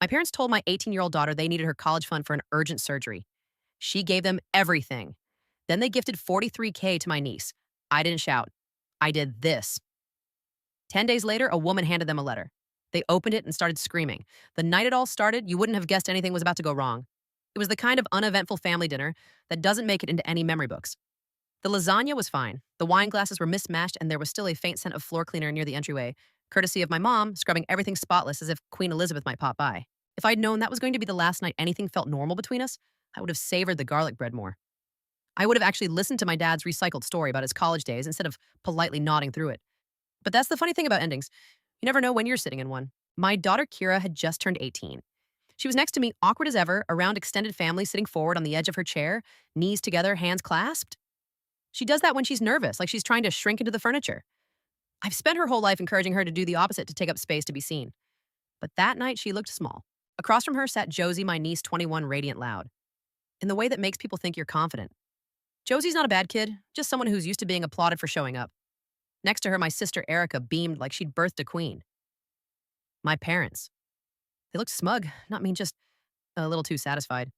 My parents told my 18-year-old daughter they needed her college fund for an urgent surgery. She gave them everything. Then they gifted 43K to my niece. I didn't shout. I did this. 10 days later, a woman handed them a letter. They opened it and started screaming. The night it all started, you wouldn't have guessed anything was about to go wrong. It was the kind of uneventful family dinner that doesn't make it into any memory books. The lasagna was fine. The wine glasses were mismatched, and there was still a faint scent of floor cleaner near the entryway, courtesy of my mom scrubbing everything spotless as if Queen Elizabeth might pop by. If I'd known that was going to be the last night anything felt normal between us, I would have savored the garlic bread more. I would have actually listened to my dad's recycled story about his college days instead of politely nodding through it. But that's the funny thing about endings. You never know when you're sitting in one. My daughter Kira had just turned 18. She was next to me, awkward as ever, around extended family sitting forward on the edge of her chair, knees together, hands clasped. She does that when she's nervous, like she's trying to shrink into the furniture. I've spent her whole life encouraging her to do the opposite, to take up space to be seen. But that night, she looked small. Across from her sat Josie, my niece, 21, radiant loud. In the way that makes people think you're confident. Josie's not a bad kid, just someone who's used to being applauded for showing up. Next to her, my sister Erica beamed like she'd birthed a queen. My parents. They looked smug, not mean, just a little too satisfied.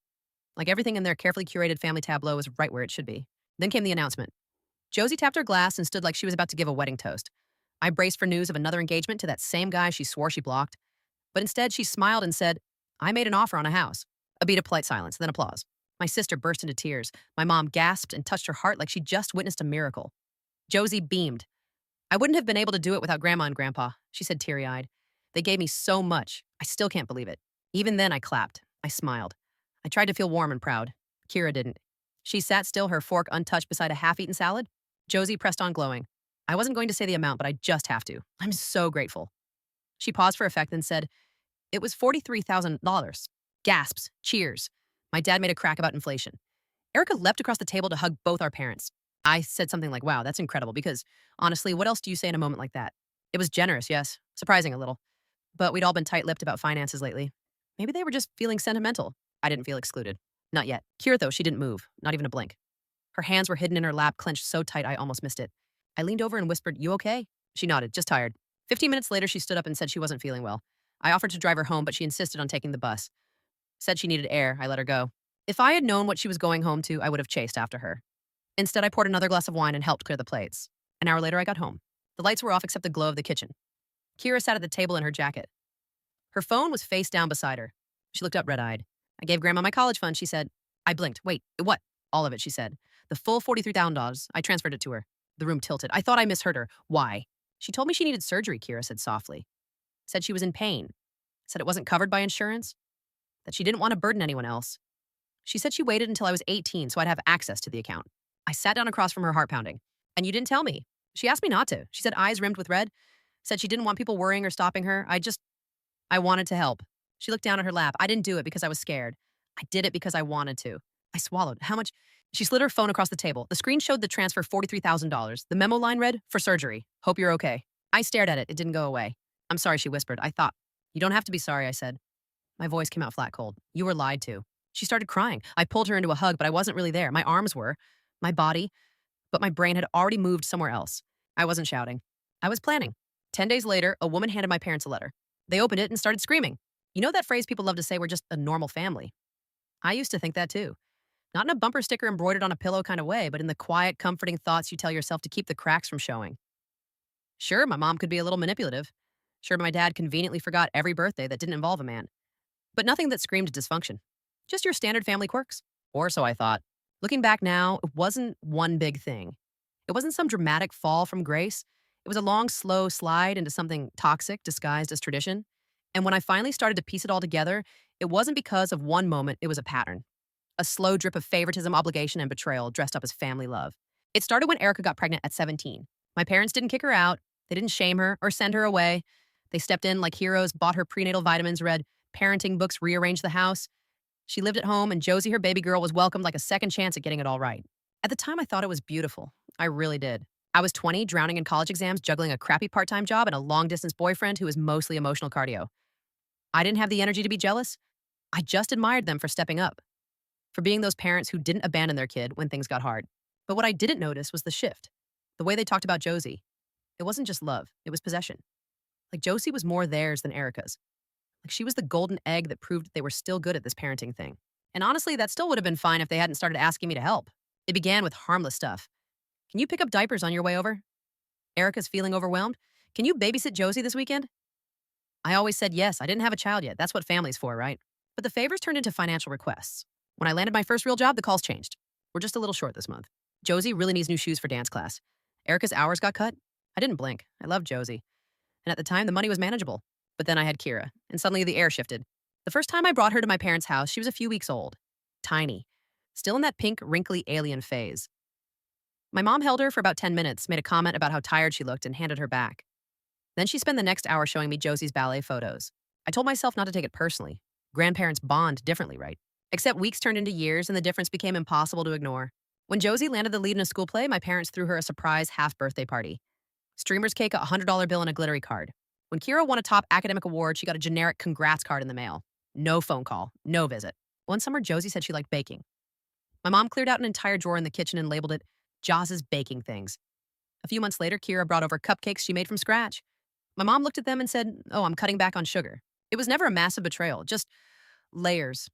Like everything in their carefully curated family tableau was right where it should be. Then came the announcement. Josie tapped her glass and stood like she was about to give a wedding toast. I braced for news of another engagement to that same guy she swore she blocked. But instead, she smiled and said, I made an offer on a house. A beat of polite silence, then applause. My sister burst into tears. My mom gasped and touched her heart like she'd just witnessed a miracle. Josie beamed. I wouldn't have been able to do it without Grandma and Grandpa, she said teary-eyed. They gave me so much. I still can't believe it. Even then, I clapped. I smiled. I tried to feel warm and proud. Kira didn't. She sat still, her fork untouched beside a half-eaten salad. Josie pressed on, glowing. I wasn't going to say the amount, but I just have to. I'm so grateful. She paused for effect, then said, It was $43,000. Gasps. Cheers. My dad made a crack about inflation. Erica leapt across the table to hug both our parents. I said something like, wow, that's incredible, because honestly, what else do you say in a moment like that? It was generous, yes. Surprising a little. But we'd all been tight-lipped about finances lately. Maybe they were just feeling sentimental. I didn't feel excluded. Not yet. Kira, though, she didn't move. Not even a blink. Her hands were hidden in her lap, clenched so tight I almost missed it. I leaned over and whispered, You okay? She nodded, just tired. 15 minutes later, she stood up and said she wasn't feeling well. I offered to drive her home, but she insisted on taking the bus. Said she needed air. I let her go. If I had known what she was going home to, I would have chased after her. Instead, I poured another glass of wine and helped clear the plates. An hour later, I got home. The lights were off except the glow of the kitchen. Kira sat at the table in her jacket. Her phone was face down beside her. She looked up red-eyed. I gave Grandma my college fund, she said. I blinked. Wait, what? All of it, she said. The full $43,000. I transferred it to her. The room tilted. I thought I misheard her. Why? She told me she needed surgery, Kira said softly. Said she was in pain. Said it wasn't covered by insurance. That she didn't want to burden anyone else. She said she waited until I was 18 so I'd have access to the account. I sat down across from her, heart pounding. And you didn't tell me. She asked me not to. She said eyes rimmed with red. Said she didn't want people worrying or stopping her. I wanted to help. She looked down at her lap. I didn't do it because I was scared. I did it because I wanted to. I swallowed. How much? She slid her phone across the table. The screen showed the transfer $43,000. The memo line read, for surgery. Hope you're okay. I stared at it. It didn't go away. I'm sorry, she whispered. I thought. You don't have to be sorry, I said. My voice came out flat cold. You were lied to. She started crying. I pulled her into a hug, but I wasn't really there. My arms were. My body. But my brain had already moved somewhere else. I wasn't shouting. I was planning. 10 days later, a woman handed my parents a letter. They opened it and started screaming. You know that phrase people love to say, we're just a normal family? I used to think that too. Not in a bumper sticker embroidered on a pillow kind of way, but in the quiet, comforting thoughts you tell yourself to keep the cracks from showing. Sure, my mom could be a little manipulative. Sure, my dad conveniently forgot every birthday that didn't involve a man. But nothing that screamed dysfunction. Just your standard family quirks. Or so I thought. Looking back now, it wasn't one big thing. It wasn't some dramatic fall from grace. It was a long, slow slide into something toxic disguised as tradition. And when I finally started to piece it all together, it wasn't because of one moment, it was a pattern. A slow drip of favoritism, obligation, and betrayal dressed up as family love. It started when Erica got pregnant at 17. My parents didn't kick her out. They didn't shame her or send her away. They stepped in like heroes, bought her prenatal vitamins, read parenting books, rearranged the house. She lived at home, and Josie, her baby girl, was welcomed like a second chance at getting it all right. At the time, I thought it was beautiful. I really did. I was 20, drowning in college exams, juggling a crappy part-time job and a long-distance boyfriend who was mostly emotional cardio. I didn't have the energy to be jealous. I just admired them for stepping up, for being those parents who didn't abandon their kid when things got hard. But what I didn't notice was the shift. The way they talked about Josie. It wasn't just love, it was possession. Like Josie was more theirs than Erica's. Like she was the golden egg that proved they were still good at this parenting thing. And honestly, that still would have been fine if they hadn't started asking me to help. It began with harmless stuff. Can you pick up diapers on your way over? Erica's feeling overwhelmed. Can you babysit Josie this weekend? I always said yes. I didn't have a child yet. That's what family's for, right? But the favors turned into financial requests. When I landed my first real job, the calls changed. We're just a little short this month. Josie really needs new shoes for dance class. Erica's hours got cut. I didn't blink. I loved Josie. And at the time, the money was manageable. But then I had Kira, and suddenly the air shifted. The first time I brought her to my parents' house, she was a few weeks old. Tiny. Still in that pink, wrinkly alien phase. My mom held her for about 10 minutes, made a comment about how tired she looked, and handed her back. Then she spent the next hour showing me Josie's ballet photos. I told myself not to take it personally. Grandparents bond differently, right? Except weeks turned into years, and the difference became impossible to ignore. When Josie landed the lead in a school play, my parents threw her a surprise half-birthday party. Streamer's cake, a $100 bill, and a glittery card. When Kira won a top academic award, she got a generic congrats card in the mail. No phone call, no visit. One summer, Josie said she liked baking. My mom cleared out an entire drawer in the kitchen and labeled it Jaws's Baking Things. A few months later, Kira brought over cupcakes she made from scratch. My mom looked at them and said, "Oh, I'm cutting back on sugar." It was never a massive betrayal, just layers.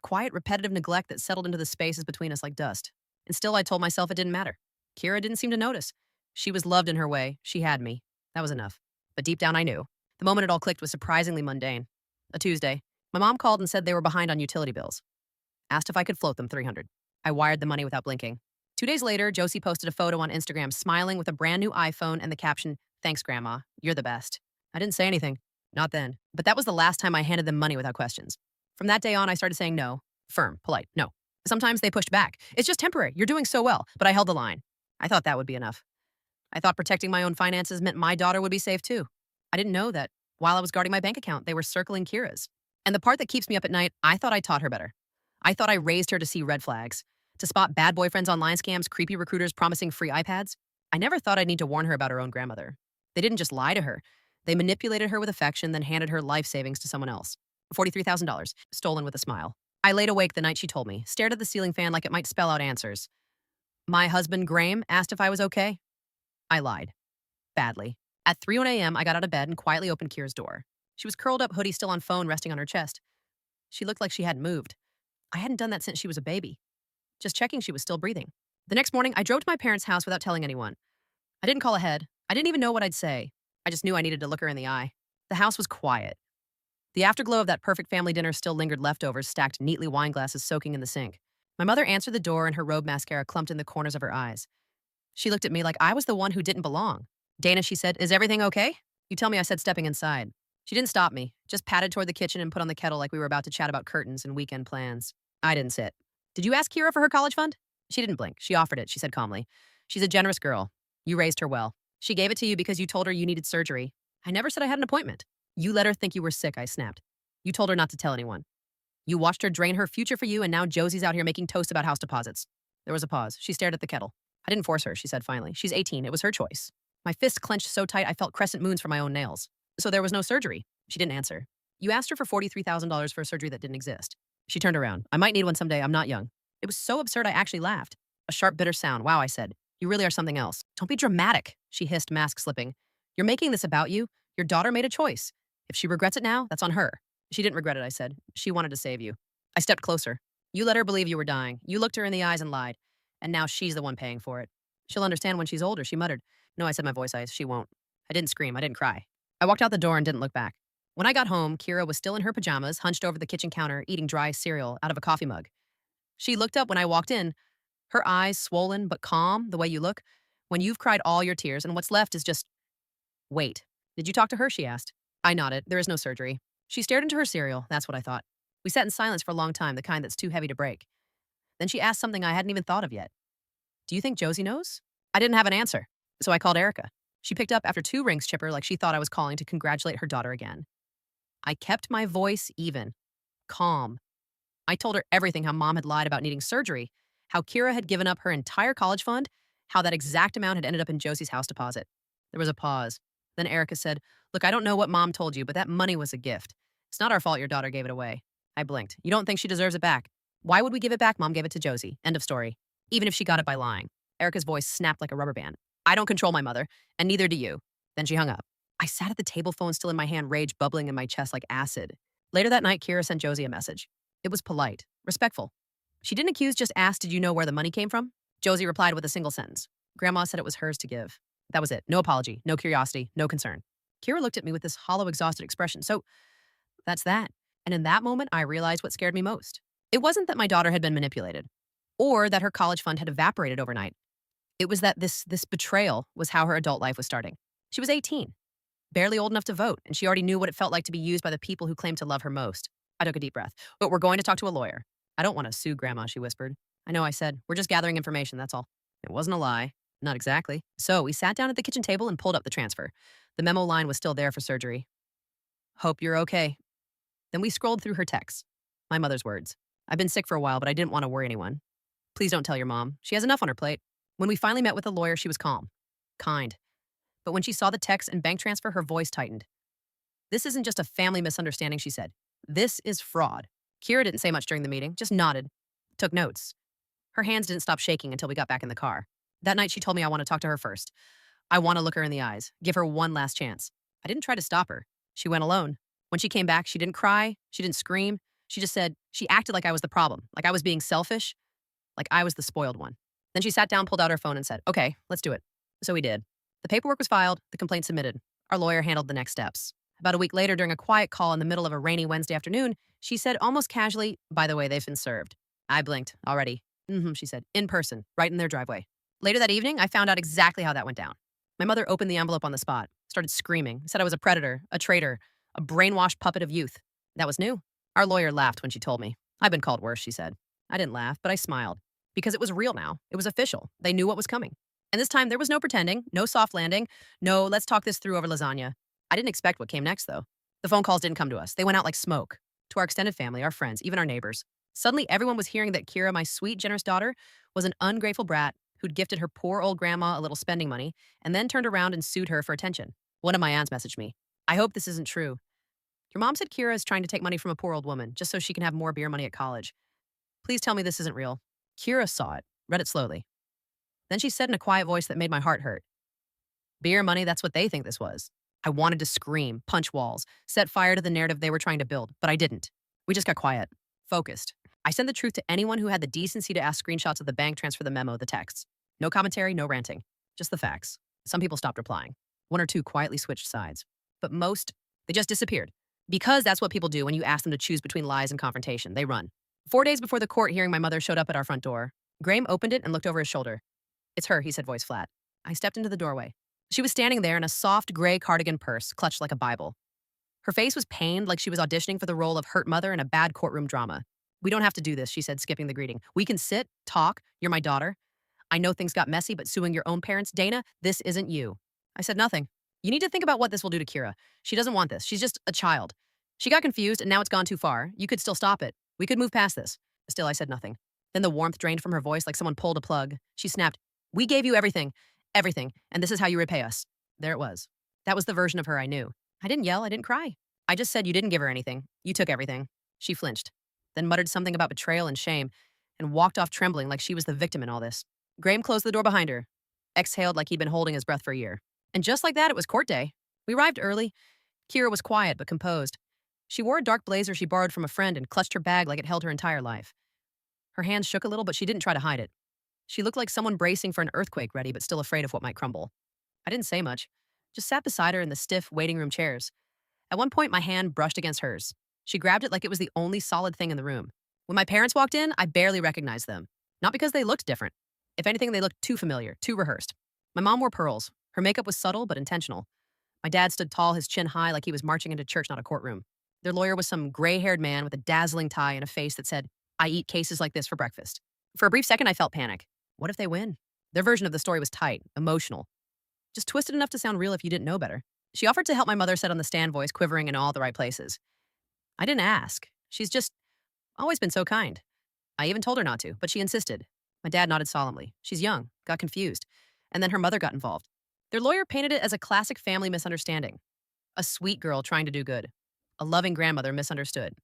Quiet, repetitive neglect that settled into the spaces between us like dust. And still, I told myself it didn't matter. Kira didn't seem to notice. She was loved in her way. She had me. That was enough. But deep down, I knew. The moment it all clicked was surprisingly mundane. A Tuesday, my mom called and said they were behind on utility bills. Asked if I could float them $300. I wired the money without blinking. 2 days later, Josie posted a photo on Instagram smiling with a brand new iPhone and the caption, "Thanks, Grandma. You're the best." I didn't say anything. Not then. But that was the last time I handed them money without questions. From that day on, I started saying no. Firm, polite, no. Sometimes they pushed back. "It's just temporary. You're doing so well." But I held the line. I thought that would be enough. I thought protecting my own finances meant my daughter would be safe too. I didn't know that while I was guarding my bank account, they were circling Kira's. And the part that keeps me up at night, I thought I taught her better. I thought I raised her to see red flags, to spot bad boyfriends, online scams, creepy recruiters promising free iPads. I never thought I'd need to warn her about her own grandmother. They didn't just lie to her. They manipulated her with affection, then handed her life savings to someone else. $43,000, stolen with a smile. I laid awake the night she told me, stared at the ceiling fan like it might spell out answers. My husband, Graham, asked if I was okay. I lied. Badly. At 3:01 a.m., I got out of bed and quietly opened Kira's door. She was curled up, hoodie still on phone, resting on her chest. She looked like she hadn't moved. I hadn't done that since she was a baby. Just checking she was still breathing. The next morning, I drove to my parents' house without telling anyone. I didn't call ahead. I didn't even know what I'd say. I just knew I needed to look her in the eye. The house was quiet. The afterglow of that perfect family dinner still lingered, leftovers stacked neatly, wine glasses soaking in the sink. My mother answered the door and her robe mascara clumped in the corners of her eyes. She looked at me like I was the one who didn't belong. "Dana," she said, "is everything okay?" "You tell me," I said, stepping inside. She didn't stop me, just patted toward the kitchen and put on the kettle like we were about to chat about curtains and weekend plans. I didn't sit. "Did you ask Kira for her college fund?" She didn't blink. She offered it, she said calmly. "She's a generous girl. You raised her well. She gave it to you because you told her you needed surgery." "I never said I had an appointment." "You let her think you were sick," I snapped. "You told her not to tell anyone. You watched her drain her future for you, and now Josie's out here making toast about house deposits." There was a pause. She stared at the kettle. "I didn't force her," she said finally. "She's 18. It was her choice." My fist clenched so tight I felt crescent moons from my own nails. "So there was no surgery?" She didn't answer. "You asked her for $43,000 for a surgery that didn't exist." She turned around. "I might need one someday. I'm not young." It was so absurd I actually laughed. A sharp, bitter sound. "Wow," I said. "You really are something else." "Don't be dramatic," she hissed, mask slipping. "You're making this about you. Your daughter made a choice. If she regrets it now, that's on her." "She didn't regret it," I said. "She wanted to save you." I stepped closer. "You let her believe you were dying. You looked her in the eyes and lied. And now she's the one paying for it." "She'll understand when she's older," she muttered. "No," I said, my voice ice. "She won't." I didn't scream. I didn't cry. I walked out the door and didn't look back. When I got home, Kira was still in her pajamas, hunched over the kitchen counter, eating dry cereal out of a coffee mug. She looked up when I walked in, her eyes swollen but calm, the way you look when you've cried all your tears and what's left is just weight. "Did you talk to her?" she asked. I nodded. "There is no surgery." She stared into her cereal. That's what I thought. We sat in silence for a long time, the kind that's too heavy to break. Then she asked something I hadn't even thought of yet. "Do you think Josie knows?" I didn't have an answer, so I called Erica. She picked up after 2 rings, chipper, like she thought I was calling to congratulate her daughter again. I kept my voice even, calm. I told her everything: how Mom had lied about needing surgery, how Kira had given up her entire college fund, how that exact amount had ended up in Josie's house deposit. There was a pause. Then Erica said, "Look, I don't know what Mom told you, but that money was a gift. It's not our fault your daughter gave it away." I blinked. "You don't think she deserves it back?" "Why would we give it back? Mom gave it to Josie. End of story. Even if she got it by lying." Erica's voice snapped like a rubber band. "I don't control my mother, and neither do you." Then she hung up. I sat at the table, phone still in my hand, rage bubbling in my chest like acid. Later that night, Kira sent Josie a message. It was polite, respectful. She didn't accuse, just asked, "Did you know where the money came from?" Josie replied with a single sentence. Grandma said it was hers to give. That was it. No apology, no curiosity, no concern. Kira looked at me with this hollow, exhausted expression. So that's that. And in that moment, I realized what scared me most. It wasn't that my daughter had been manipulated or that her college fund had evaporated overnight. It was that this betrayal was how her adult life was starting. She was 18, barely old enough to vote, and she already knew what it felt like to be used by the people who claimed to love her most. I took a deep breath. But we're going to talk to a lawyer. I don't want to sue Grandma, she whispered. I know, I said. We're just gathering information, that's all. It wasn't a lie. Not exactly. So we sat down at the kitchen table and pulled up the transfer. The memo line was still there for surgery. Hope you're okay. Then we scrolled through her texts. My mother's words. I've been sick for a while, but I didn't want to worry anyone. Please don't tell your mom. She has enough on her plate. When we finally met with the lawyer, she was calm, kind. But when she saw the text and bank transfer, her voice tightened. This isn't just a family misunderstanding, she said. This is fraud. Kira didn't say much during the meeting, just nodded, took notes. Her hands didn't stop shaking until we got back in the car. That night, she told me I want to talk to her first. I want to look her in the eyes, give her one last chance. I didn't try to stop her. She went alone. When she came back, she didn't cry, she didn't scream. She just said, she acted like I was the problem, like I was being selfish, like I was the spoiled one. Then she sat down, pulled out her phone, and said, okay, let's do it. So we did. The paperwork was filed, the complaint submitted. Our lawyer handled the next steps. About a week later, during a quiet call in the middle of a rainy Wednesday afternoon, she said almost casually, by the way, they've been served. I blinked. Already. She said, in person, right in their driveway. Later that evening, I found out exactly how that went down. My mother opened the envelope on the spot, started screaming, said I was a predator, a traitor, a brainwashed puppet of youth. That was new. Our lawyer laughed when she told me. I've been called worse, she said. I didn't laugh, but I smiled. Because it was real now. It was official. They knew what was coming. And this time, there was no pretending, no soft landing, no let's talk this through over lasagna. I didn't expect what came next, though. The phone calls didn't come to us. They went out like smoke. To our extended family, our friends, even our neighbors. Suddenly, everyone was hearing that Kira, my sweet, generous daughter, was an ungrateful brat who'd gifted her poor old grandma a little spending money and then turned around and sued her for attention. One of my aunts messaged me. I hope this isn't true. Your mom said Kira is trying to take money from a poor old woman just so she can have more beer money at college. Please tell me this isn't real. Kira saw it, read it slowly. Then she said in a quiet voice that made my heart hurt. Beer money, that's what they think this was. I wanted to scream, punch walls, set fire to the narrative they were trying to build, but I didn't. We just got quiet, focused. I sent the truth to anyone who had the decency to ask screenshots of the bank transfer, the memo, the texts. No commentary, no ranting, just the facts. Some people stopped replying. One or two quietly switched sides. But most, they just disappeared. Because that's what people do when you ask them to choose between lies and confrontation. They run. 4 days before the court hearing, my mother showed up at our front door. Graham opened it and looked over his shoulder. It's her, he said, voice flat. I stepped into the doorway. She was standing there in a soft gray cardigan purse, clutched like a Bible. Her face was pained, like she was auditioning for the role of hurt mother in a bad courtroom drama. We don't have to do this, she said, skipping the greeting. We can sit, talk. You're my daughter. I know things got messy, but suing your own parents, Dana, this isn't you. I said nothing. You need to think about what this will do to Kira. She doesn't want this. She's just a child. She got confused, and now it's gone too far. You could still stop it. We could move past this. Still, I said nothing. Then the warmth drained from her voice like someone pulled a plug. She snapped, we gave you everything, and this is how you repay us. There it was. That was the version of her I knew. I didn't yell, I didn't cry. I just said you didn't give her anything. You took everything. She flinched, then muttered something about betrayal and shame, and walked off trembling like she was the victim in all this. Graham closed the door behind her, exhaled like he'd been holding his breath for a year. And just like that, it was court day. We arrived early. Kira was quiet but composed. She wore a dark blazer she borrowed from a friend and clutched her bag like it held her entire life. Her hands shook a little, but she didn't try to hide it. She looked like someone bracing for an earthquake ready, but still afraid of what might crumble. I didn't say much, just sat beside her in the stiff waiting room chairs. At one point, my hand brushed against hers. She grabbed it like it was the only solid thing in the room. When my parents walked in, I barely recognized them. Not because they looked different. If anything, they looked too familiar, too rehearsed. My mom wore pearls. Her makeup was subtle but intentional. My dad stood tall, his chin high, like he was marching into church, not a courtroom. Their lawyer was some gray-haired man with a dazzling tie and a face that said, I eat cases like this for breakfast. For a brief second, I felt panic. What if they win? Their version of the story was tight, emotional. Just twisted enough to sound real if you didn't know better. She offered to help, my mother said on the stand, voice quivering in all the right places. I didn't ask. She's just always been so kind. I even told her not to, but she insisted. My dad nodded solemnly. She's young, got confused. And then her mother got involved. Their lawyer painted it as a classic family misunderstanding. A sweet girl trying to do good. A loving grandmother misunderstood.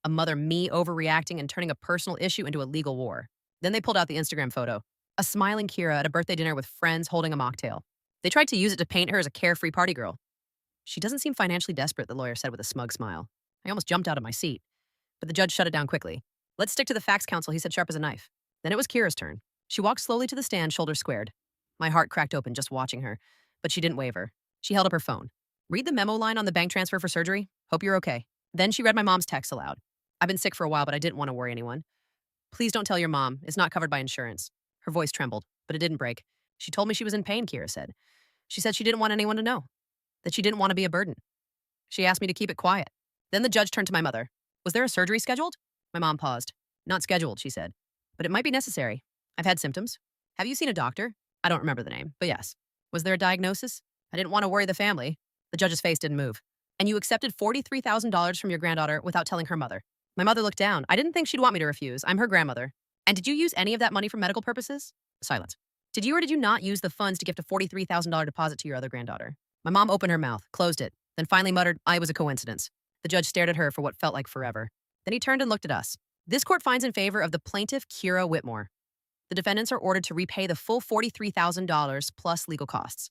A mother me overreacting and turning a personal issue into a legal war. Then they pulled out the Instagram photo. A smiling Kira at a birthday dinner with friends holding a mocktail. They tried to use it to paint her as a carefree party girl. She doesn't seem financially desperate, the lawyer said with a smug smile. I almost jumped out of my seat, but the judge shut it down quickly. Let's stick to the facts, counsel, he said, sharp as a knife. Then it was Kira's turn. She walked slowly to the stand, shoulders squared. My heart cracked open just watching her, but she didn't waver. She held up her phone. Read the memo line on the bank transfer for surgery. Hope you're okay. Then she read my mom's text aloud. I've been sick for a while, but I didn't want to worry anyone. Please don't tell your mom. It's not covered by insurance. Her voice trembled, but it didn't break. She told me she was in pain, Kira said. She said she didn't want anyone to know, that she didn't want to be a burden. She asked me to keep it quiet. Then the judge turned to my mother. Was there a surgery scheduled? My mom paused. Not scheduled, she said. But it might be necessary. I've had symptoms. Have you seen a doctor? I don't remember the name, but yes. Was there a diagnosis? I didn't want to worry the family. The judge's face didn't move. And you accepted $43,000 from your granddaughter without telling her mother. My mother looked down. I didn't think she'd want me to refuse. I'm her grandmother. And did you use any of that money for medical purposes? Silence. Did you or did you not use the funds to gift a $43,000 deposit to your other granddaughter? My mom opened her mouth, closed it, then finally muttered, "I was a coincidence." The judge stared at her for what felt like forever. Then he turned and looked at us. This court finds in favor of the plaintiff, Kira Whitmore. The defendants are ordered to repay the full $43,000 plus legal costs.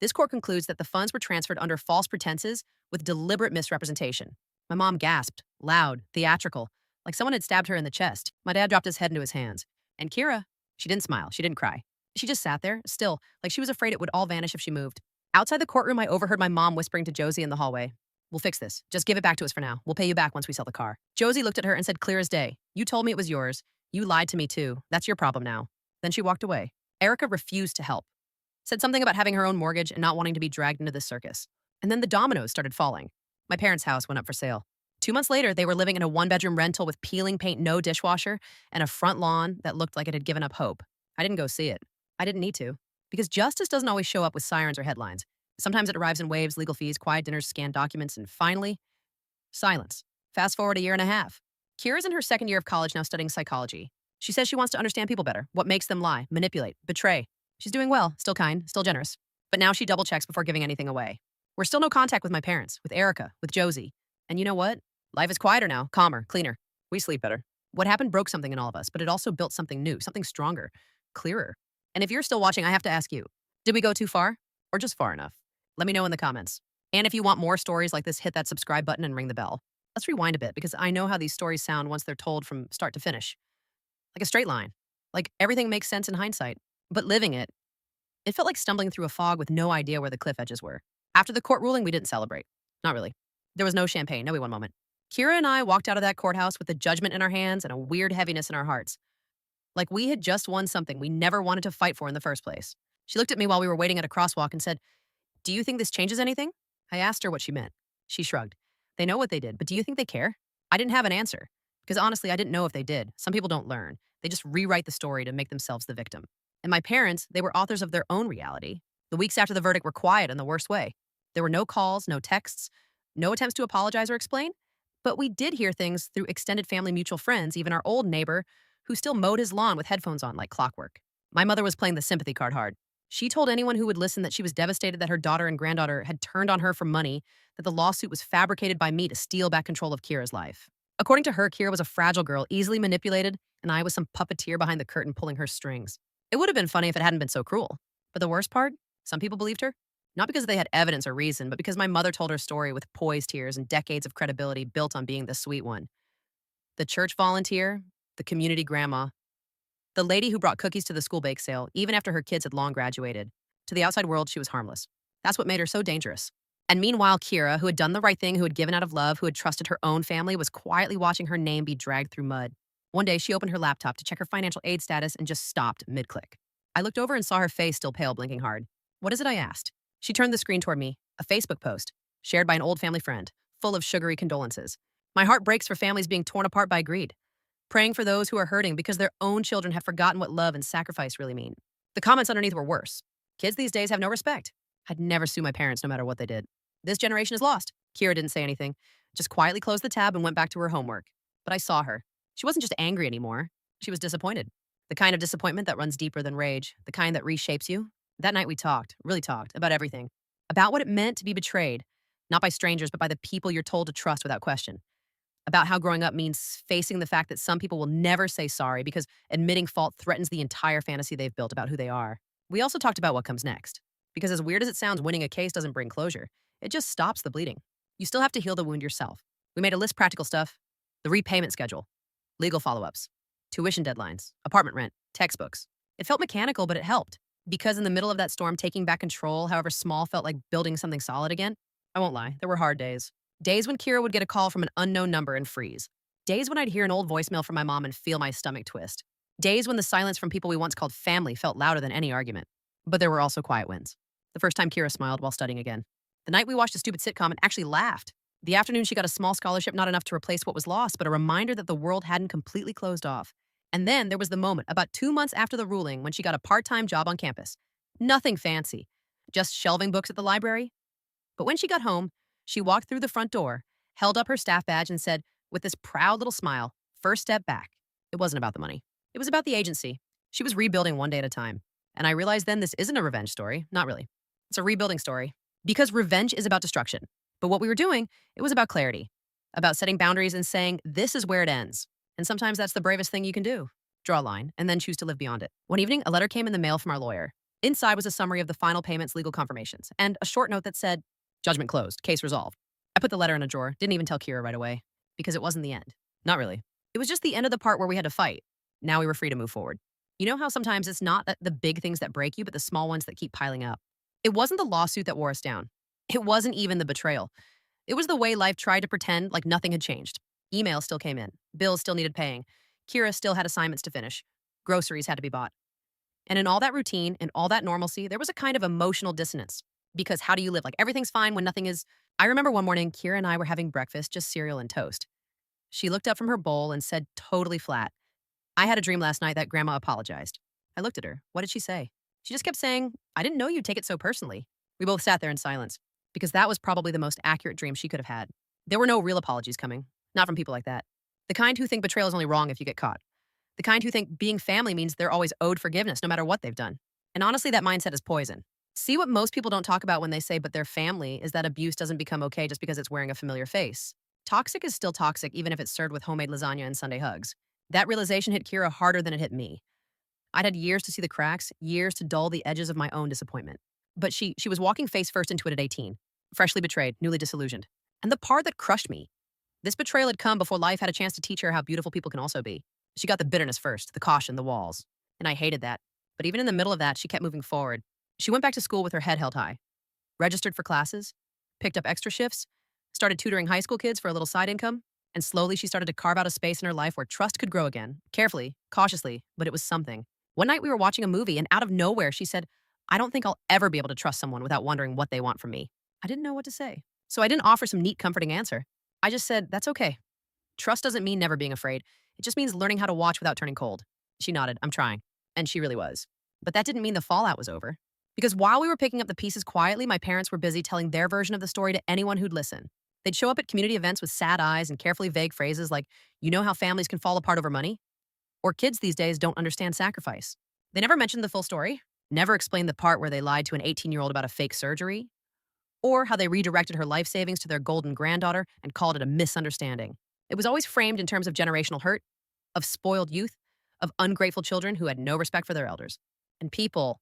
This court concludes that the funds were transferred under false pretenses with deliberate misrepresentation. My mom gasped, loud, theatrical, like someone had stabbed her in the chest. My dad dropped his head into his hands. And Kira, she didn't smile, she didn't cry. She just sat there, still, like she was afraid it would all vanish if she moved. Outside the courtroom, I overheard my mom whispering to Josie in the hallway. We'll fix this. Just give it back to us for now. We'll pay you back once we sell the car. Josie looked at her and said clear as day, "You told me it was yours. You lied to me too. That's your problem now." Then she walked away. Erica refused to help. Said something about having her own mortgage and not wanting to be dragged into this circus. And then the dominoes started falling. My parents' house went up for sale. 2 months later, they were living in a 1-bedroom rental with peeling paint, no dishwasher, and a front lawn that looked like it had given up hope. I didn't go see it. I didn't need to. Because justice doesn't always show up with sirens or headlines. Sometimes it arrives in waves, legal fees, quiet dinners, scanned documents, and finally, silence. Fast forward a year and a half. Kira's in her second year of college now studying psychology. She says she wants to understand people better, what makes them lie, manipulate, betray. She's doing well, still kind, still generous. But now she double checks before giving anything away. We're still no contact with my parents, with Erica, with Josie. And you know what? Life is quieter now, calmer, cleaner. We sleep better. What happened broke something in all of us, but it also built something new, something stronger, clearer. And if you're still watching, I have to ask you, did we go too far or just far enough? Let me know in the comments. And if you want more stories like this, hit that subscribe button and ring the bell. Let's rewind a bit because I know how these stories sound once they're told from start to finish. Like a straight line. Like everything makes sense in hindsight. But living it, it felt like stumbling through a fog with no idea where the cliff edges were. After the court ruling, we didn't celebrate. Not really. There was no champagne, no we one moment. Kira and I walked out of that courthouse with a judgment in our hands and a weird heaviness in our hearts. Like we had just won something we never wanted to fight for in the first place. She looked at me while we were waiting at a crosswalk and said, "Do you think this changes anything?" I asked her what she meant. She shrugged. They know what they did, but do you think they care? I didn't have an answer. Because honestly, I didn't know if they did. Some people don't learn. They just rewrite the story to make themselves the victim. And my parents, they were authors of their own reality. The weeks after the verdict were quiet in the worst way. There were no calls, no texts, no attempts to apologize or explain. But we did hear things through extended family mutual friends, even our old neighbor, who still mowed his lawn with headphones on like clockwork. My mother was playing the sympathy card hard. She told anyone who would listen that she was devastated that her daughter and granddaughter had turned on her for money, that the lawsuit was fabricated by me to steal back control of Kira's life. According to her, Kira was a fragile girl, easily manipulated, and I was some puppeteer behind the curtain pulling her strings. It would have been funny if it hadn't been so cruel. But the worst part? Some people believed her. Not because they had evidence or reason, but because my mother told her story with poised tears and decades of credibility built on being the sweet one. The church volunteer, the community grandma, the lady who brought cookies to the school bake sale, even after her kids had long graduated. To the outside world, she was harmless. That's what made her so dangerous. And meanwhile, Kira, who had done the right thing, who had given out of love, who had trusted her own family, was quietly watching her name be dragged through mud. One day, she opened her laptop to check her financial aid status and just stopped mid-click. I looked over and saw her face still pale, blinking hard. "What is it?" I asked. She turned the screen toward me, a Facebook post, shared by an old family friend, full of sugary condolences. My heart breaks for families being torn apart by greed, praying for those who are hurting because their own children have forgotten what love and sacrifice really mean. The comments underneath were worse. Kids these days have no respect. I'd never sue my parents no matter what they did. This generation is lost. Kira didn't say anything, just quietly closed the tab and went back to her homework. But I saw her. She wasn't just angry anymore. She was disappointed. The kind of disappointment that runs deeper than rage, the kind that reshapes you. That night we talked, really talked, about everything. About what it meant to be betrayed, not by strangers, but by the people you're told to trust without question. About how growing up means facing the fact that some people will never say sorry because admitting fault threatens the entire fantasy they've built about who they are. We also talked about what comes next. Because as weird as it sounds, winning a case doesn't bring closure. It just stops the bleeding. You still have to heal the wound yourself. We made a list practical stuff, the repayment schedule, legal follow-ups, tuition deadlines, apartment rent, textbooks. It felt mechanical, but it helped. Because in the middle of that storm, taking back control, however small, felt like building something solid again. I won't lie, there were hard days. Days when Kira would get a call from an unknown number and freeze. Days when I'd hear an old voicemail from my mom and feel my stomach twist. Days when the silence from people we once called family felt louder than any argument. But there were also quiet wins. The first time Kira smiled while studying again. The night we watched a stupid sitcom and actually laughed. The afternoon she got a small scholarship, not enough to replace what was lost, but a reminder that the world hadn't completely closed off. And then there was the moment, about 2 months after the ruling, when she got a part-time job on campus. Nothing fancy, just shelving books at the library. But when she got home, she walked through the front door, held up her staff badge, and said, with this proud little smile, first step back. It wasn't about the money. It was about the agency. She was rebuilding one day at a time. And I realized then this isn't a revenge story. Not really. It's a rebuilding story. Because revenge is about destruction. But what we were doing, it was about clarity. About setting boundaries and saying, this is where it ends. And sometimes that's the bravest thing you can do. Draw a line, and then choose to live beyond it. One evening, a letter came in the mail from our lawyer. Inside was a summary of the final payments, legal confirmations, and a short note that said, judgment closed, case resolved. I put the letter in a drawer, didn't even tell Kira right away, because it wasn't the end. Not really. It was just the end of the part where we had to fight. Now we were free to move forward. You know how sometimes it's not the big things that break you, but the small ones that keep piling up? It wasn't the lawsuit that wore us down. It wasn't even the betrayal. It was the way life tried to pretend like nothing had changed. Emails still came in. Bills still needed paying. Kira still had assignments to finish. Groceries had to be bought. And in all that routine and all that normalcy, there was a kind of emotional dissonance. Because how do you live? Like everything's fine when nothing is. I remember one morning, Kira and I were having breakfast, just cereal and toast. She looked up from her bowl and said totally flat, I had a dream last night that Grandma apologized. I looked at her. What did she say? She just kept saying, I didn't know you'd take it so personally. We both sat there in silence, because that was probably the most accurate dream she could have had. There were no real apologies coming, not from people like that. The kind who think betrayal is only wrong if you get caught. The kind who think being family means they're always owed forgiveness no matter what they've done. And honestly, that mindset is poison. See, what most people don't talk about when they say but they're family is that abuse doesn't become okay just because it's wearing a familiar face. Toxic is still toxic even if it's served with homemade lasagna and Sunday hugs. That realization hit Kira harder than it hit me. I'd had years to see the cracks, years to dull the edges of my own disappointment. But she was walking face first into it at 18, freshly betrayed, newly disillusioned. And the part that crushed me, this betrayal had come before life had a chance to teach her how beautiful people can also be. She got the bitterness first, the caution, the walls. And I hated that. But even in the middle of that, she kept moving forward. She went back to school with her head held high, registered for classes, picked up extra shifts, started tutoring high school kids for a little side income, and slowly she started to carve out a space in her life where trust could grow again, carefully, cautiously, but it was something. One night we were watching a movie, and out of nowhere, she said, I don't think I'll ever be able to trust someone without wondering what they want from me. I didn't know what to say. So I didn't offer some neat, comforting answer. I just said, that's okay. Trust doesn't mean never being afraid. It just means learning how to watch without turning cold. She nodded, I'm trying. And she really was. But that didn't mean the fallout was over. Because while we were picking up the pieces quietly, my parents were busy telling their version of the story to anyone who'd listen. They'd show up at community events with sad eyes and carefully vague phrases like, you know how families can fall apart over money? Or kids these days don't understand sacrifice. They never mentioned the full story, never explained the part where they lied to an 18-year-old about a fake surgery, or how they redirected her life savings to their golden granddaughter and called it a misunderstanding. It was always framed in terms of generational hurt, of spoiled youth, of ungrateful children who had no respect for their elders. And people,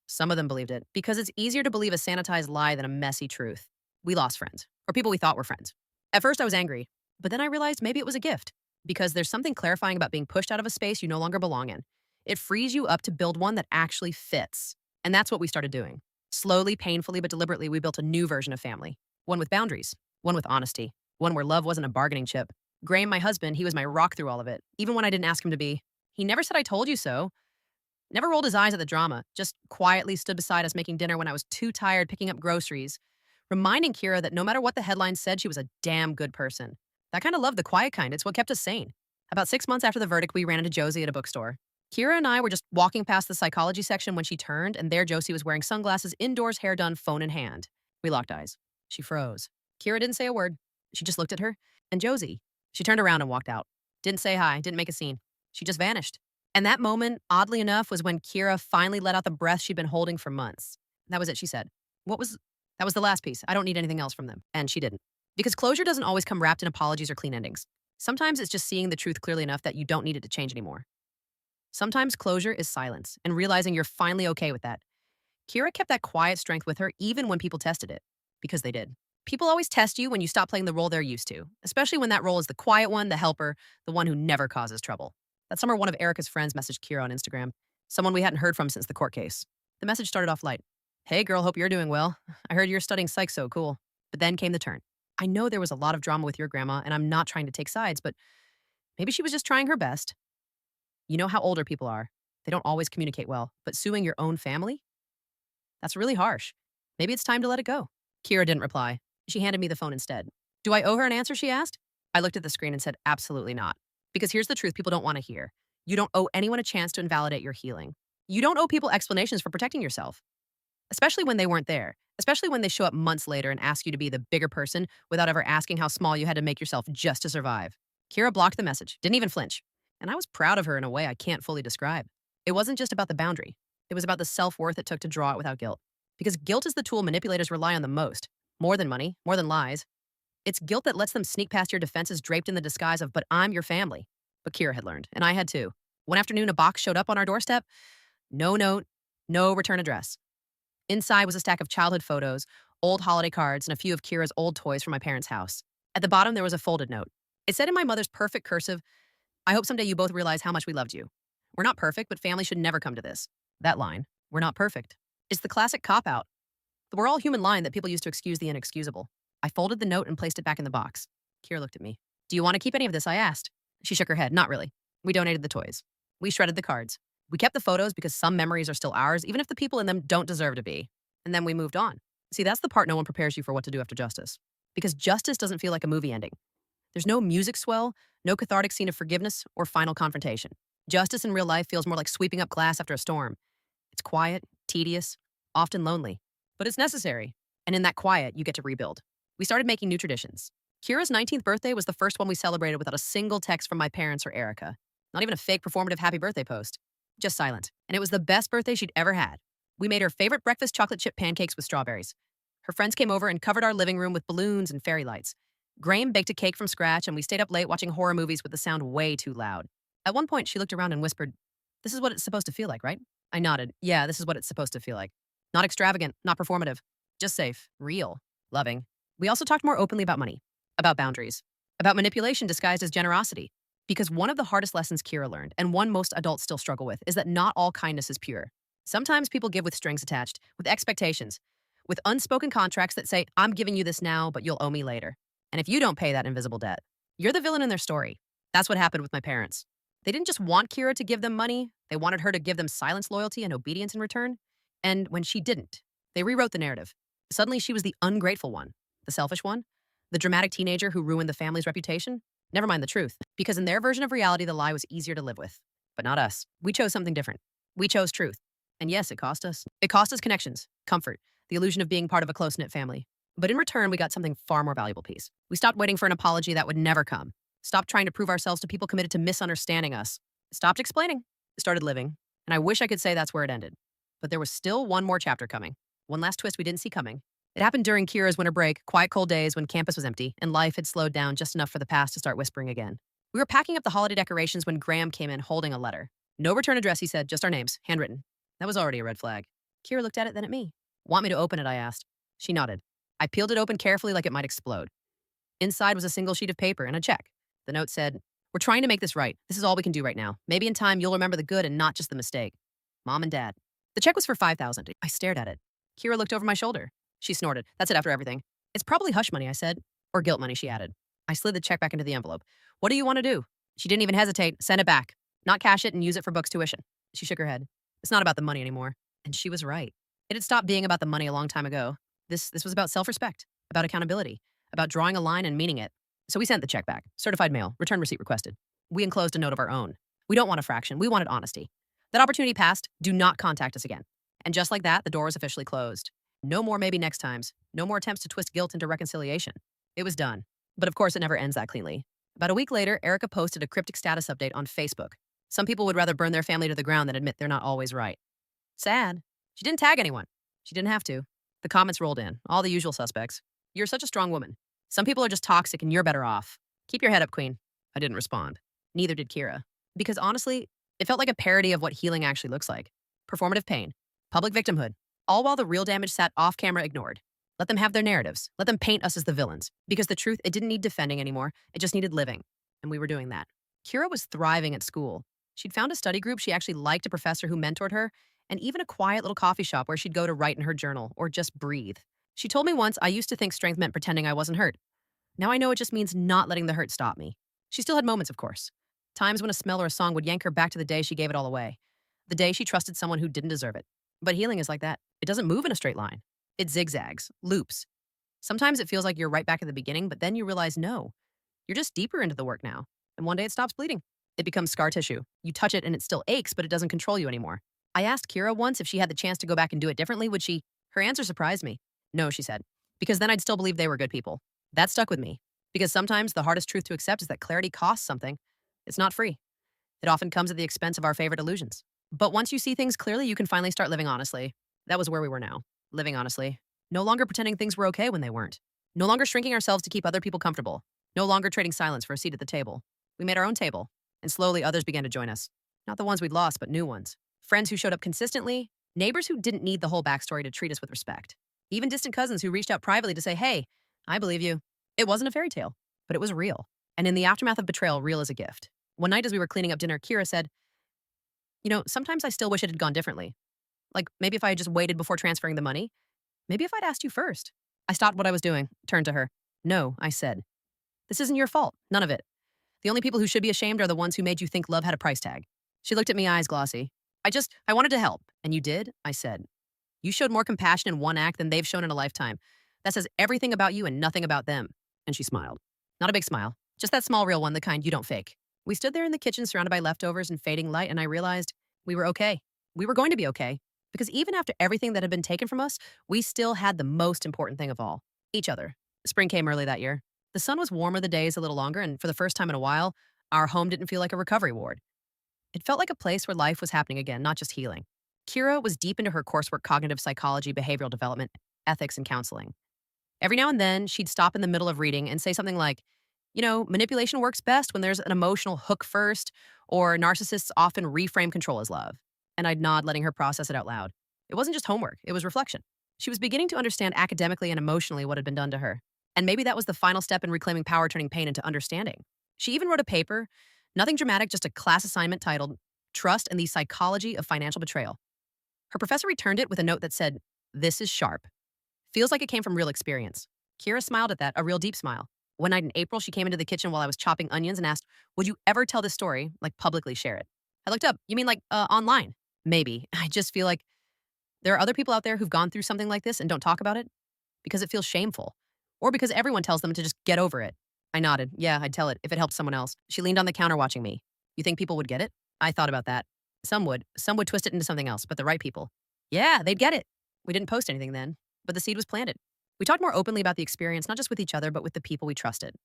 some of them believed it, because it's easier to believe a sanitized lie than a messy truth. We lost friends, or people we thought were friends. At first I was angry, but then I realized maybe it was a gift, because there's something clarifying about being pushed out of a space you no longer belong in. It frees you up to build one that actually fits. And that's what we started doing. Slowly, painfully, but deliberately, we built a new version of family. One with boundaries, one with honesty, one where love wasn't a bargaining chip. Graham, my husband, he was my rock through all of it, even when I didn't ask him to be. He never said I told you so. Never rolled his eyes at the drama, just quietly stood beside us making dinner when I was too tired picking up groceries, reminding Kira that no matter what the headlines said, she was a damn good person. That kind of love, the quiet kind, it's what kept us sane. About 6 months after the verdict, we ran into Josie at a bookstore. Kira and I were just walking past the psychology section when she turned, and there Josie was wearing sunglasses, indoors, hair done, phone in hand. We locked eyes. She froze. Kira didn't say a word. She just looked at her. And Josie, she turned around and walked out. Didn't say hi, didn't make a scene. She just vanished. And that moment, oddly enough, was when Kira finally let out the breath she'd been holding for months. That was it, she said. That was the last piece. I don't need anything else from them. And she didn't. Because closure doesn't always come wrapped in apologies or clean endings. Sometimes it's just seeing the truth clearly enough that you don't need it to change anymore. Sometimes closure is silence and realizing you're finally okay with that. Kira kept that quiet strength with her even when people tested it, because they did. People always test you when you stop playing the role they're used to, especially when that role is the quiet one, the helper, the one who never causes trouble. That summer, one of Erica's friends messaged Kira on Instagram, someone we hadn't heard from since the court case. The message started off light. Hey girl, hope you're doing well. I heard you're studying psych, so cool. But then came the turn. I know there was a lot of drama with your grandma, and I'm not trying to take sides, but maybe she was just trying her best. You know how older people are. They don't always communicate well, but suing your own family? That's really harsh. Maybe it's time to let it go. Kira didn't reply. She handed me the phone instead. Do I owe her an answer, she asked? I looked at the screen and said, absolutely not. Because here's the truth people don't want to hear. You don't owe anyone a chance to invalidate your healing. You don't owe people explanations for protecting yourself, especially when they weren't there, especially when they show up months later and ask you to be the bigger person without ever asking how small you had to make yourself just to survive. Kira blocked the message, didn't even flinch. And I was proud of her in a way I can't fully describe. It wasn't just about the boundary. It was about the self-worth it took to draw it without guilt. Because guilt is the tool manipulators rely on the most. More than money, more than lies. It's guilt that lets them sneak past your defenses draped in the disguise of, but I'm your family. But Kira had learned, and I had too. One afternoon, a box showed up on our doorstep. No note, no return address. Inside was a stack of childhood photos, old holiday cards, and a few of Kira's old toys from my parents' house. At the bottom, there was a folded note. It said in my mother's perfect cursive, I hope someday you both realize how much we loved you. We're not perfect, but family should never come to this. That line, we're not perfect, is the classic cop-out. The we're all human line that people use to excuse the inexcusable. I folded the note and placed it back in the box. Kira looked at me. Do you want to keep any of this, I asked. She shook her head. Not really. We donated the toys. We shredded the cards. We kept the photos because some memories are still ours, even if the people in them don't deserve to be. And then we moved on. See, that's the part no one prepares you for what to do after justice. Because justice doesn't feel like a movie ending. There's no music swell, no cathartic scene of forgiveness or final confrontation. Justice in real life feels more like sweeping up glass after a storm. It's quiet, tedious, often lonely. But it's necessary. And in that quiet, you get to rebuild. We started making new traditions. Kira's 19th birthday was the first one we celebrated without a single text from my parents or Erica. Not even a fake performative happy birthday post. Just silent. And it was the best birthday she'd ever had. We made her favorite breakfast chocolate chip pancakes with strawberries. Her friends came over and covered our living room with balloons and fairy lights. Graham baked a cake from scratch, and we stayed up late watching horror movies with the sound way too loud. At one point, she looked around and whispered, "This is what it's supposed to feel like, right?" I nodded. Yeah, this is what it's supposed to feel like. Not extravagant, not performative. Just safe, real, loving. We also talked more openly about money, about boundaries, about manipulation disguised as generosity. Because one of the hardest lessons Kira learned, and one most adults still struggle with, is that not all kindness is pure. Sometimes people give with strings attached, with expectations, with unspoken contracts that say, I'm giving you this now, but you'll owe me later. And if you don't pay that invisible debt, you're the villain in their story. That's what happened with my parents. They didn't just want Kira to give them money, they wanted her to give them silence, loyalty, and obedience in return. And when she didn't, they rewrote the narrative. Suddenly she was the ungrateful one, the selfish one, the dramatic teenager who ruined the family's reputation. Never mind the truth, because in their version of reality, the lie was easier to live with. But not us. We chose something different. We chose truth. And yes, it cost us. It cost us connections, comfort, the illusion of being part of a close-knit family. But in return, we got something far more valuable piece. We stopped waiting for an apology that would never come. Stopped trying to prove ourselves to people committed to misunderstanding us. Stopped explaining. Started living. And I wish I could say that's where it ended. But there was still one more chapter coming. One last twist we didn't see coming. It happened during Kira's winter break, quiet cold days when campus was empty and life had slowed down just enough for the past to start whispering again. We were packing up the holiday decorations when Graham came in holding a letter. No return address, he said, just our names, handwritten. That was already a red flag. Kira looked at it, then at me. Want me to open it, I asked. She nodded. I peeled it open carefully like it might explode. Inside was a single sheet of paper and a check. The note said, we're trying to make this right. This is all we can do right now. Maybe in time you'll remember the good and not just the mistake. Mom and Dad. The check was for $5,000. I stared at it. Kira looked over my shoulder. She snorted. That's it after everything. It's probably hush money, I said. Or guilt money, she added. I slid the check back into the envelope. What do you want to do? She didn't even hesitate. Send it back. Not cash it and use it for books tuition. She shook her head. It's not about the money anymore. And she was right. It had stopped being about the money a long time ago. This was about self-respect, about accountability, about drawing a line and meaning it. So we sent the check back. Certified mail. Return receipt requested. We enclosed a note of our own. We don't want a fraction. We wanted honesty. That opportunity passed. Do not contact us again. And just like that, the door was officially closed. No more maybe next times. No more attempts to twist guilt into reconciliation. It was done. But of course, it never ends that cleanly. About a week later, Erica posted a cryptic status update on Facebook. Some people would rather burn their family to the ground than admit they're not always right. Sad. She didn't tag anyone. She didn't have to. The comments rolled in. All the usual suspects. You're such a strong woman. Some people are just toxic and you're better off. Keep your head up, queen. I didn't respond. Neither did Kira. Because honestly, it felt like a parody of what healing actually looks like. Performative pain. Public victimhood. All while the real damage sat off camera ignored. Let them have their narratives. Let them paint us as the villains. Because the truth, it didn't need defending anymore. It just needed living. And we were doing that. Kira was thriving at school. She'd found a study group she actually liked, a professor who mentored her, and even a quiet little coffee shop where she'd go to write in her journal or just breathe. She told me once I used to think strength meant pretending I wasn't hurt. Now I know it just means not letting the hurt stop me. She still had moments, of course. Times when a smell or a song would yank her back to the day she gave it all away. The day she trusted someone who didn't deserve it. But healing is like that. It doesn't move in a straight line. It zigzags, loops. Sometimes it feels like you're right back at the beginning, but then you realize no, you're just deeper into the work now. And one day it stops bleeding. It becomes scar tissue. You touch it and it still aches, but it doesn't control you anymore. I asked Kira once if she had the chance to go back and do it differently, would she? Her answer surprised me. No, she said, because then I'd still believe they were good people. That stuck with me. Because sometimes the hardest truth to accept is that clarity costs something. It's not free. It often comes at the expense of our favorite illusions. But once you see things clearly, you can finally start living honestly. That was where we were now. Living honestly. No longer pretending things were okay when they weren't. No longer shrinking ourselves to keep other people comfortable. No longer trading silence for a seat at the table. We made our own table. And slowly others began to join us. Not the ones we'd lost, but new ones. Friends who showed up consistently. Neighbors who didn't need the whole backstory to treat us with respect. Even distant cousins who reached out privately to say, hey, I believe you. It wasn't a fairy tale, but it was real. And in the aftermath of betrayal, real is a gift. One night as we were cleaning up dinner, Kira said, sometimes I still wish it had gone differently. Like maybe if I had just waited before transferring the money. Maybe if I'd asked you first. I stopped what I was doing, turned to her. No, I said. This isn't your fault. None of it. The only people who should be ashamed are the ones who made you think love had a price tag. She looked at me, eyes glossy. I wanted to help. And you did? I said. You showed more compassion in one act than they've shown in a lifetime. That says everything about you and nothing about them. And she smiled. Not a big smile. Just that small, real one, the kind you don't fake. We stood there in the kitchen surrounded by leftovers and fading light, and I realized we were okay. We were going to be okay. Because even after everything that had been taken from us, we still had the most important thing of all. Each other. Spring came early that year. The sun was warmer, the days a little longer, and for the first time in a while, our home didn't feel like a recovery ward. It felt like a place where life was happening again, not just healing. Kira was deep into her coursework, cognitive psychology, behavioral development, ethics, and counseling. Every now and then, she'd stop in the middle of reading and say something like, manipulation works best when there's an emotional hook first, or narcissists often reframe control as love. And I'd nod, letting her process it out loud. It wasn't just homework, it was reflection. She was beginning to understand academically and emotionally what had been done to her. And maybe that was the final step in reclaiming power, turning pain into understanding. She even wrote a paper, nothing dramatic, just a class assignment titled Trust and the Psychology of Financial Betrayal. Her professor returned it with a note that said, "This is sharp. Feels like it came from real experience." Kira smiled at that, a real deep smile. One night in April, she came into the kitchen while I was chopping onions and asked, would you ever tell this story, like publicly share it? I looked up. You mean like online? Maybe. I just feel like there are other people out there who've gone through something like this and don't talk about it because it feels shameful or because everyone tells them to just get over it. I nodded. Yeah, I'd tell it if it helped someone else. She leaned on the counter watching me. You think people would get it? I thought about that. Some would. Some would twist it into something else, but the right people. Yeah, they'd get it. We didn't post anything then, but the seed was planted. We talked more openly about the experience, not just with each other, but with the people we trusted.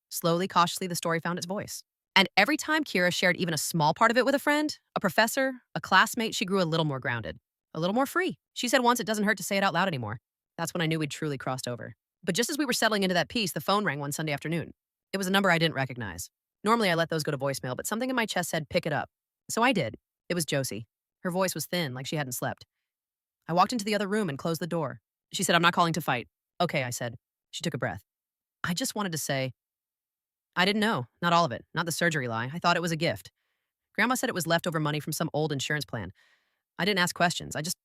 Slowly, cautiously, the story found its voice. And every time Kira shared even a small part of it with a friend, a professor, a classmate, she grew a little more grounded, a little more free. She said once, it doesn't hurt to say it out loud anymore. That's when I knew we'd truly crossed over. But just as we were settling into that piece, the phone rang one Sunday afternoon. It was a number I didn't recognize. Normally, I let those go to voicemail, but something in my chest said, pick it up. So I did. It was Josie. Her voice was thin, like she hadn't slept. I walked into the other room and closed the door. She said, I'm not calling to fight. Okay, I said. She took a breath. I just wanted to say, I didn't know. Not all of it. Not the surgery lie. I thought it was a gift. Grandma said it was leftover money from some old insurance plan. I didn't ask questions. I just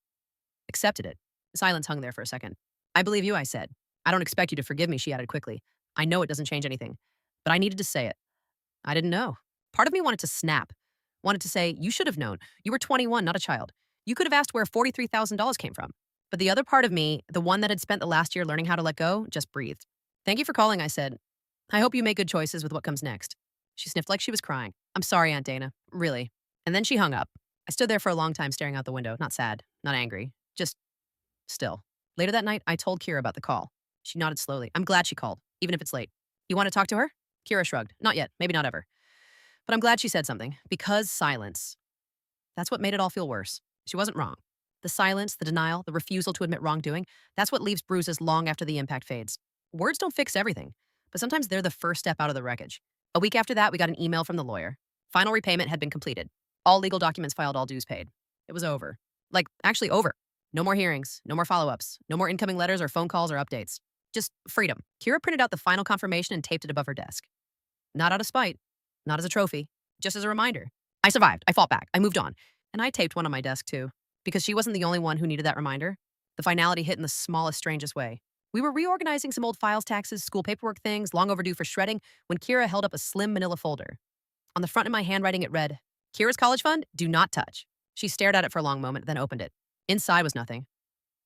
accepted it. Silence hung there for a second. I believe you, I said. I don't expect you to forgive me, she added quickly. I know it doesn't change anything. But I needed to say it. I didn't know. Part of me wanted to snap. Wanted to say, you should have known. You were 21, not a child. You could have asked where $43,000 came from. But the other part of me, the one that had spent the last year learning how to let go, just breathed. Thank you for calling, I said. I hope you make good choices with what comes next. She sniffed like she was crying. I'm sorry, Aunt Dana. Really. And then she hung up. I stood there for a long time staring out the window, not sad, not angry, just still. Later that night, I told Kira about the call. She nodded slowly. I'm glad she called, even if it's late. You want to talk to her? Kira shrugged. Not yet, maybe not ever. But I'm glad she said something, because silence. That's what made it all feel worse. She wasn't wrong. The silence, the denial, the refusal to admit wrongdoing, that's what leaves bruises long after the impact fades. Words don't fix everything, but sometimes they're the first step out of the wreckage. A week after that, we got an email from the lawyer. Final repayment had been completed. All legal documents filed, all dues paid. It was over. Like, actually over. No more hearings, no more follow-ups, no more incoming letters or phone calls or updates. Just freedom. Kira printed out the final confirmation and taped it above her desk. Not out of spite, not as a trophy, just as a reminder. I survived. I fought back. I moved on. And I taped one on my desk too, because she wasn't the only one who needed that reminder. The finality hit in the smallest, strangest way. We were reorganizing some old files, taxes, school paperwork things, long overdue for shredding, when Kira held up a slim manila folder. On the front in my handwriting, it read, Kira's college fund, do not touch. She stared at it for a long moment, then opened it. Inside was nothing.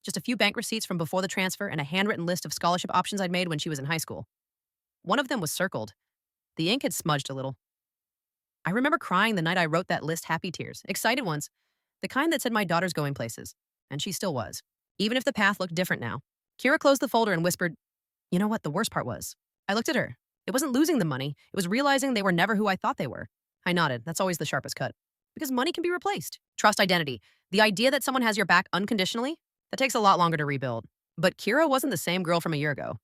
Just a few bank receipts from before the transfer and a handwritten list of scholarship options I'd made when she was in high school. One of them was circled. The ink had smudged a little. I remember crying the night I wrote that list, happy tears, excited ones, the kind that said my daughter's going places. And she still was, even if the path looked different now. Kira closed the folder and whispered, you know what the worst part was? I looked at her. It wasn't losing the money. It was realizing they were never who I thought they were. I nodded. That's always the sharpest cut. Because money can be replaced. Trust, identity. The idea that someone has your back unconditionally, that takes a lot longer to rebuild. But Kira wasn't the same girl from a year ago.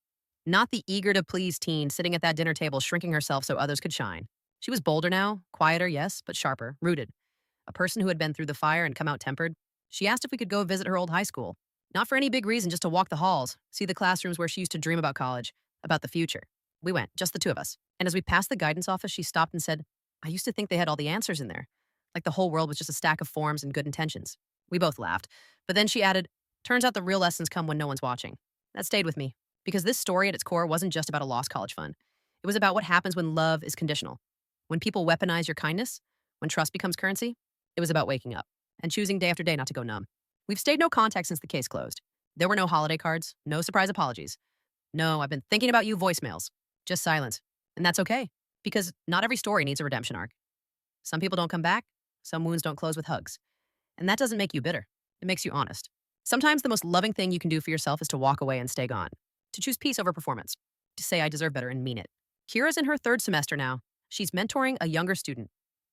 Not the eager-to-please teen sitting at that dinner table shrinking herself so others could shine. She was bolder now, quieter, yes, but sharper, rooted. A person who had been through the fire and come out tempered. She asked if we could go visit her old high school. Not for any big reason, just to walk the halls, see the classrooms where she used to dream about college, about the future. We went, just the two of us. And as we passed the guidance office, she stopped and said, I used to think they had all the answers in there. Like the whole world was just a stack of forms and good intentions. We both laughed. But then she added, turns out the real lessons come when no one's watching. That stayed with me. Because this story at its core wasn't just about a lost college fund. It was about what happens when love is conditional. When people weaponize your kindness, when trust becomes currency. It was about waking up and choosing day after day not to go numb. We've stayed no contact since the case closed. There were no holiday cards, no surprise apologies. No, I've been thinking about you voicemails. Just silence. And that's okay, because not every story needs a redemption arc. Some people don't come back. Some wounds don't close with hugs. And that doesn't make you bitter. It makes you honest. Sometimes the most loving thing you can do for yourself is to walk away and stay gone. To choose peace over performance. To say I deserve better and mean it. Kira's in her 3rd semester now. She's mentoring a younger student,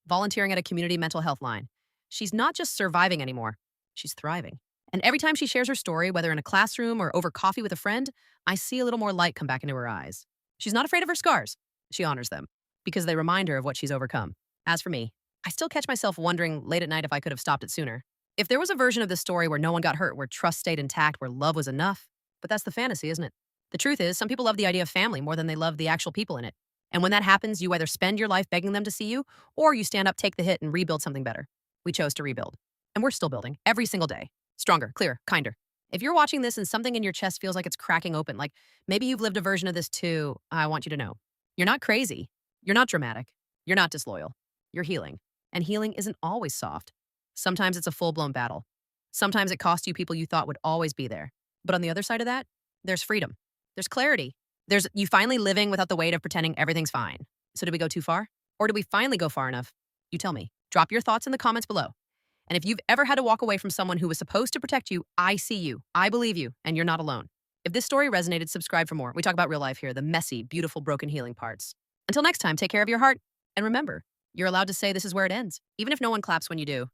volunteering at a community mental health line. She's not just surviving anymore. She's thriving. And every time she shares her story, whether in a classroom or over coffee with a friend, I see a little more light come back into her eyes. She's not afraid of her scars. She honors them because they remind her of what she's overcome. As for me, I still catch myself wondering late at night if I could have stopped it sooner. If there was a version of this story where no one got hurt, where trust stayed intact, where love was enough, but that's the fantasy, isn't it? The truth is, some people love the idea of family more than they love the actual people in it. And when that happens, you either spend your life begging them to see you, or you stand up, take the hit, and rebuild something better. We chose to rebuild. And we're still building, every single day. Stronger, clearer, kinder. If you're watching this and something in your chest feels like it's cracking open, like maybe you've lived a version of this too, I want you to know. You're not crazy. You're not dramatic. You're not disloyal. You're healing. And healing isn't always soft. Sometimes it's a full-blown battle. Sometimes it costs you people you thought would always be there. But on the other side of that, there's freedom. There's clarity. There's you finally living without the weight of pretending everything's fine. So did we go too far? Or did we finally go far enough? You tell me. Drop your thoughts in the comments below. And if you've ever had to walk away from someone who was supposed to protect you, I see you. I believe you, and you're not alone. If this story resonated, subscribe for more. We talk about real life here, the messy, beautiful, broken, healing parts. Until next time, take care of your heart. And remember, you're allowed to say this is where it ends, even if no one claps when you do.